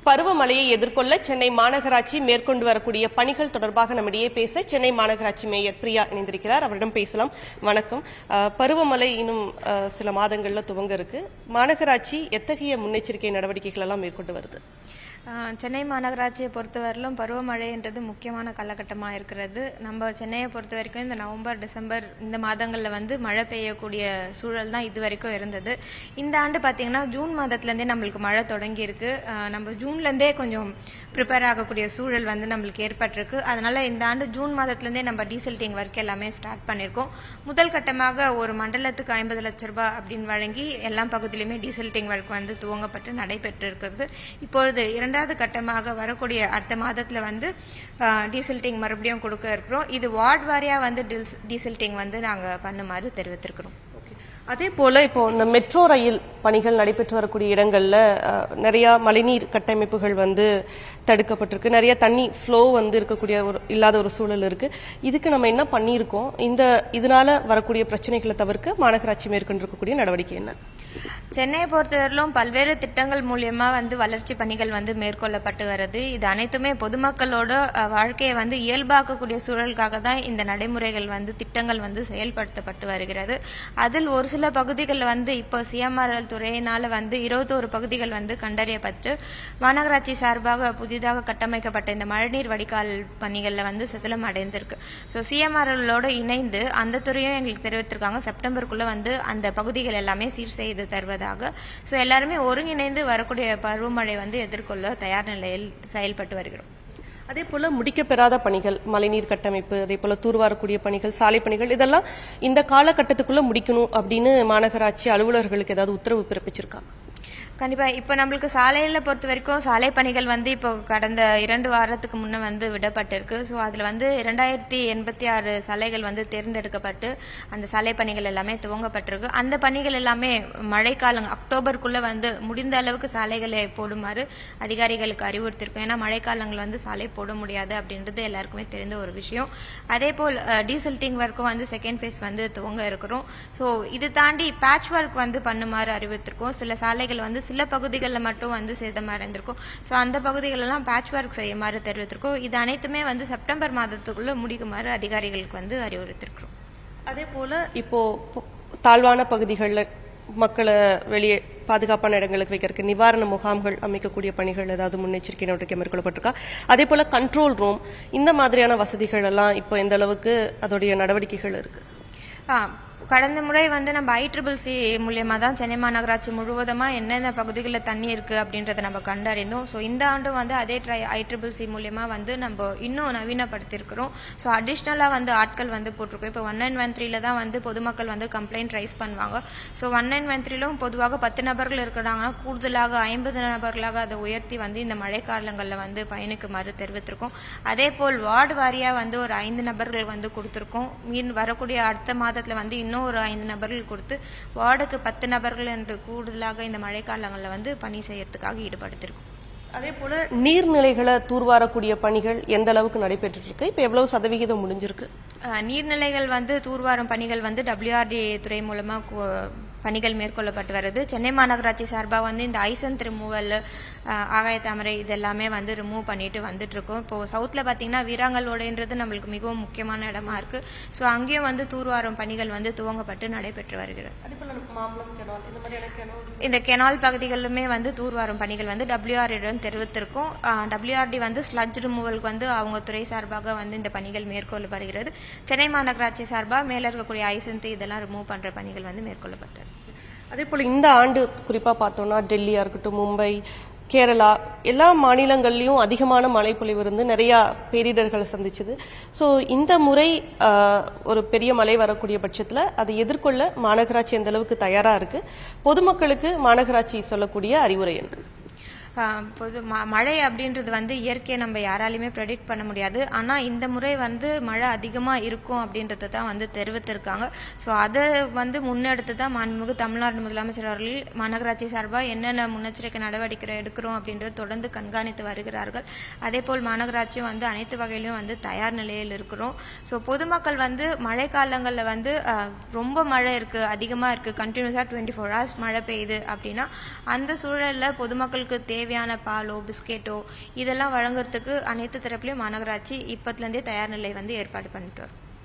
பருவமழையை எதிர்கொள்ள சென்னை மாநகராட்சி மேற்கொண்டு வரக்கூடிய பணிகள் தொடர்பாக நம்மிடையே பேச சென்னை மாநகராட்சி மேயர் பிரியா இணைந்திருக்கிறார். அவரிடம் பேசலாம். வணக்கம். பருவமழை இன்னும் சில மாதங்கள்ல துவங்க இருக்கு. மாநகராட்சி எத்தகைய முன்னெச்சரிக்கை நடவடிக்கைகள் எல்லாம் மேற்கொண்டு வருது? சென்னை மாநகராட்சியை பொறுத்தவரையிலும் பருவமழைன்றது முக்கியமான காலகட்டமாக இருக்கிறது. நம்ம சென்னையை பொறுத்த வரைக்கும் இந்த நவம்பர் டிசம்பர் இந்த மாதங்களில் வந்து மழை பெய்யக்கூடிய சூழல் தான் இது வரைக்கும் இருந்தது. இந்த ஆண்டு பார்த்திங்கன்னா ஜூன் மாதத்துலேருந்தே நம்மளுக்கு மழை தொடங்கியிருக்கு. நம்ம ஜூன்லேருந்தே கொஞ்சம் ப்ரிப்பேர் ஆகக்கூடிய சூழல் வந்து நம்மளுக்கு ஏற்பட்டிருக்கு. அதனால் இந்த ஆண்டு ஜூன் மாதத்துலேருந்தே நம்ம டீசல்டிங் ஒர்க் எல்லாமே ஸ்டார்ட் பண்ணியிருக்கோம். முதல் கட்டமாக ஒரு மண்டலத்துக்கு 50 லட்ச ரூபாய் அப்படின்னு வழங்கி எல்லா பகுதியிலுமே டீசல்டிங் ஒர்க் வந்து துவங்கப்பட்டு நடைபெற்று இருக்கிறது. இப்பொழுது இரண்டாவது கட்டமாக வரக்கூடிய அடுத்த மாதத்தில் வந்து டீசல்டிங் மறுபடியும் கொடுக்க இருக்கிறோம். இது வார்டு வாரியாக வந்து டீசல்டிங் வந்து நாங்கள் பண்ணுமாறு தெரிவித்திருக்கிறோம். அதே போல இப்போ இந்த மெட்ரோ ரயில் பணிகள் நடைபெற்று வரக்கூடிய இடங்கள்ல நிறைய மழைநீர் கட்டமைப்புகள் வந்து தடுக்கப்பட்டிருக்கு. நிறைய தண்ணி ஃப்ளோ வந்து இருக்கக்கூடிய இல்லாத ஒரு சூழல் இருக்கு. இதுக்கு நம்ம என்ன பண்ணியிருக்கோம்? இதனால வரக்கூடிய பிரச்சனைகளை தவிர்க்க மாநகராட்சி மேற்கொண்டிருக்கக்கூடிய நடவடிக்கை என்ன? சென்னையை பொறுத்தவரையிலும் பல்வேறு திட்டங்கள் மூலியமா வந்து வளர்ச்சி பணிகள் வந்து மேற்கொள்ளப்பட்டு வருது. இது அனைத்துமே பொதுமக்களோட வாழ்க்கையை வந்து இயல்பாக்கக்கூடிய சூழலுக்காக தான் இந்த நடைமுறைகள் வந்து திட்டங்கள் வந்து செயல்படுத்தப்பட்டு வருகிறது. அதில் ஒரு சில பகுதிகளில் வந்து இப்போ சிஎம்ஆர்எல் துறையினால வந்து 21 பகுதிகள் வந்து கண்டறியப்பட்டு மாநகராட்சி சார்பாக புதிதாக கட்டமைக்கப்பட்ட இந்த மழைநீர் வடிகால் பணிகளில் வந்து சிதிலம் அடைந்திருக்கு. ஸோ சிஎம்ஆர்எல்லோடு இணைந்து அந்த துறையும் எங்களுக்கு தெரிவித்திருக்காங்க. செப்டம்பருக்குள்ள வந்து அந்த பகுதிகள் எல்லாமே சீர் செய்து தருவதாக. ஸோ எல்லாருமே ஒருங்கிணைந்து வரக்கூடிய பருவமழை வந்து எதிர்கொள்ள தயார் நிலையில் செயல்பட்டு வருகிறோம். அதே போல முடிக்கப்பெறாத பணிகள், மழைநீர் கட்டமைப்பு, அதே போல தூர்வாரக்கூடிய பணிகள், சாலை பணிகள், இதெல்லாம் இந்த காலகட்டத்துக்குள்ள முடிக்கணும் அப்படின்னு மாநகராட்சி அலுவலர்களுக்கு ஏதாவது உத்தரவு பிறப்பிச்சிருக்காங்க? கண்டிப்பா. இப்போ நம்மளுக்கு சாலையில பொறுத்த வரைக்கும் சாலை பணிகள் வந்து இப்போ கடந்த 2 வாரத்துக்கு முன்ன வந்து விடப்பட்டிருக்கு. ஸோ அதில் வந்து 2086 சாலைகள் வந்து தேர்ந்தெடுக்கப்பட்டு அந்த சாலை பணிகள் எல்லாமே துவங்கப்பட்டிருக்கு. அந்த பணிகள் எல்லாமே மழைக்காலம் அக்டோபருக்குள்ள வந்து முடிந்த அளவுக்கு சாலைகளை போடுமாறு அதிகாரிகளுக்கு அறிவுறுத்திருக்கும். ஏன்னா மழைக்காலங்கள் வந்து சாலை போட முடியாது அப்படின்றது எல்லாருக்குமே தெரிந்த ஒரு விஷயம். அதே போல் டீசல்டிங் ஒர்க்கும் வந்து செகண்ட் ஃபேஸ் வந்து துவங்க இருக்கிறோம். ஸோ இது தாண்டி பேட்ச் ஒர்க் வந்து பண்ணுமாறு அறிவித்திருக்கோம். சில சாலைகள் வந்து சில பகுதிகளில் மட்டும் வந்து சேதமடைந்திருக்கும். ஸோ அந்த பகுதிகளெல்லாம் பேட்ச் ஒர்க் செய்யுமாறு தெரிவித்திருக்கோம். இது அனைத்துமே வந்து செப்டம்பர் மாதத்துக்குள்ள முடிக்குமாறு அதிகாரிகளுக்கு வந்து அறிவுறுத்திருக்கிறோம். அதே போல இப்போ தாழ்வான பகுதிகளில் மக்களை வெளியே பாதுகாப்பான இடங்களுக்கு வைக்கிறதுக்கு நிவாரண முகாம்கள் அமைக்கக்கூடிய பணிகள் ஏதாவது முன்னெச்சரிக்கை நடவடிக்கை மேற்கொள்ளப்பட்டிருக்கா? அதே போல கண்ட்ரோல் ரூம், இந்த மாதிரியான வசதிகள் எல்லாம் இப்போ எந்த அளவுக்கு அதோடைய நடவடிக்கைகள் இருக்கு? கடந்த முறை வந்து நம்ம ICCC மூலியமா தான் சென்னை மாநகராட்சி முழுவதுமா என்னென்ன பகுதிகளில் தண்ணி இருக்கு அப்படின்றத நம்ம கண்டறிந்தோம். ஸோ இந்த ஆண்டும் வந்து அதே ICCC மூலியமா வந்து நம்ம இன்னும் நவீனப்படுத்திருக்கிறோம். ஸோ அடிஷ்னலாக வந்து ஆட்கள் வந்து போட்டிருக்கோம். இப்போ 1913 தான் வந்து பொதுமக்கள் வந்து கம்ப்ளைண்ட் ரைஸ் பண்ணுவாங்க. ஸோ 1913 பொதுவாக 10 நபர்கள் இருக்கிறாங்கன்னா கூடுதலாக 50 நபர்களாக அதை உயர்த்தி வந்து இந்த மழைக்காலங்களில் வந்து பயணிக்குமாறு தெரிவித்திருக்கோம். அதே போல் வார்டு வாரியாக வந்து ஒரு 5 நபர்கள் வந்து கொடுத்துருக்கோம். வரக்கூடிய அடுத்த மாதத்தில் வந்து இன்னும் ஒரு 5 நபர்கள் கொடுத்து வார்டுக்கு 10 நபர்கள் என்று கூடுதலாக இந்த மழைக்காலங்களில் வந்து பணி செய்யறதுக்காக ஈடுபடுத்திருக்கும். அதே போல நீர்நிலைகளை தூர்வாரக்கூடிய பணிகள் எந்த அளவுக்கு நடைபெற்று இருக்கு? இப்ப எவ்வளவு சதவிகிதம் முடிஞ்சிருக்கு? நீர்நிலைகள் வந்து தூர்வாரும் பணிகள் வந்து WRD துறை மூலமா பணிகள் மேற்கொள்ளப்பட்டு வருது. சென்னை மாநகராட்சி சார்பாக வந்து இந்த ஐசன் ரிமூவல், ஆகாய தாமரை இதெல்லாமே வந்து ரிமூவ் பண்ணிட்டு வந்துட்டு இருக்கோம். இப்போ சவுத்தில் பார்த்தீங்கன்னா வீராங்கலோடைன்றது நம்மளுக்கு மிகவும் முக்கியமான இடமா இருக்கு. ஸோ அங்கேயும் வந்து தூர்வாரும் பணிகள் வந்து துவங்கப்பட்டு நடைபெற்று வருகிறது. இந்த கெனால் பகுதிகளிலுமே வந்து தூர்வாரும் பணிகள் வந்து WRD தெரிவித்திருக்கோம். WRD வந்து ஸ்லட்ஜ் ரிமூவலுக்கு வந்து அவங்க துறை சார்பாக வந்து இந்த பணிகள் மேற்கொள்ளப்படுகிறது. சென்னை மாநகராட்சி சார்பாக மேலே இருக்கக்கூடிய ஐசந்தி இதெல்லாம் ரிமூவ் பண்ற பணிகள் வந்து மேற்கொள்ளப்பட்டது. அதே போல இந்த ஆண்டு குறிப்பா பார்த்தோம்னா டெல்லியா இருக்கட்டும், மும்பை, கேரளா எல்லா மாநிலங்கள்லயும் அதிகமான மழை பொழிவு இருந்து நிறைய பேரிடர்களை சந்திச்சது. ஸோ இந்த முறை ஒரு பெரிய மழை வரக்கூடிய பட்சத்தில் அதை எதிர்கொள்ள மாநகராட்சி எந்த அளவுக்கு தயாரா இருக்கு? பொதுமக்களுக்கு மாநகராட்சி சொல்லக்கூடிய அறிவுரை என்ன? மழை அப்படின்றது வந்து இயற்கையை நம்ம யாராலையுமே ப்ரெடிக்ட் பண்ண முடியாது. ஆனால் இந்த முறை வந்து மழை அதிகமாக இருக்கும் அப்படின்றத தான் வந்து தெரிவித்திருக்காங்க. ஸோ அதை வந்து முன்னெடுத்து தான் மாண்புமிகு தமிழ்நாடு முதலமைச்சர் அவர்கள் மாநகராட்சி சார்பாக என்னென்ன முன்னெச்சரிக்கை நடவடிக்கை எடுக்கிறோம் அப்படின்றத தொடர்ந்து கண்காணித்து வருகிறார்கள். அதே போல் மாநகராட்சியும் வந்து அனைத்து வகையிலும் வந்து தயார் நிலையில் இருக்கிறோம். ஸோ பொதுமக்கள் வந்து மழை காலங்களில் வந்து ரொம்ப மழை இருக்குது, அதிகமாக இருக்குது, கண்டினியூஸாக 24 hours மழை பெய்யுது அப்படின்னா அந்த சூழலில் பொதுமக்களுக்கு தேவையான பாலோ பிஸ்கெட்டோ இதெல்லாம் வழங்குறதுக்கு அனைத்து தரப்புலையும் மாநகராட்சி இப்பத்துலேருந்தே தயார் நிலை வந்து ஏற்பாடு பண்ணிட்டு வரும்.